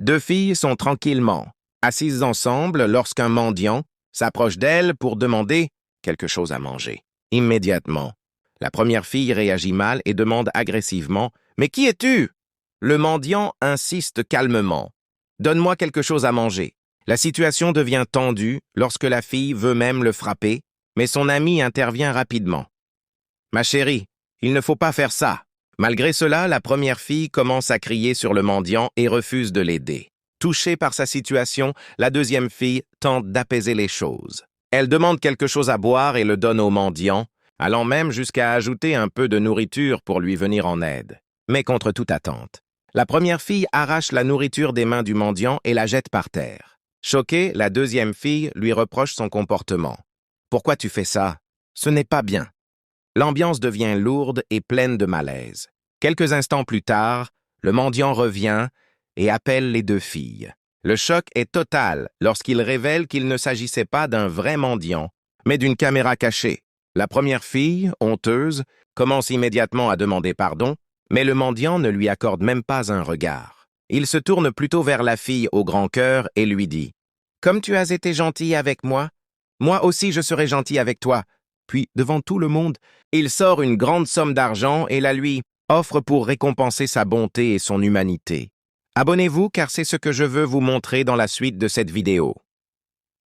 Deux filles sont tranquillement assises ensemble lorsqu'un mendiant s'approche d'elles pour demander quelque chose à manger. Immédiatement, la première fille réagit mal et demande agressivement « Mais qui es-tu » Le mendiant insiste calmement « Donne-moi quelque chose à manger ». La situation devient tendue lorsque la fille veut même le frapper, mais son ami intervient rapidement. « Ma chérie, il ne faut pas faire ça ». Malgré cela, la première fille commence à crier sur le mendiant et refuse de l'aider. Touchée par sa situation, la deuxième fille tente d'apaiser les choses. Elle demande quelque chose à boire et le donne au mendiant, allant même jusqu'à ajouter un peu de nourriture pour lui venir en aide. Mais contre toute attente, la première fille arrache la nourriture des mains du mendiant et la jette par terre. Choquée, la deuxième fille lui reproche son comportement. « Pourquoi tu fais ça? Ce n'est pas bien. » L'ambiance devient lourde et pleine de malaise. Quelques instants plus tard, le mendiant revient et appelle les deux filles. Le choc est total lorsqu'il révèle qu'il ne s'agissait pas d'un vrai mendiant, mais d'une caméra cachée. La première fille, honteuse, commence immédiatement à demander pardon, mais le mendiant ne lui accorde même pas un regard. Il se tourne plutôt vers la fille au grand cœur et lui dit « Comme tu as été gentille avec moi aussi je serai gentil avec toi. » Puis, devant tout le monde, il sort une grande somme d'argent et la lui offre pour récompenser sa bonté et son humanité. Abonnez-vous car c'est ce que je veux vous montrer dans la suite de cette vidéo.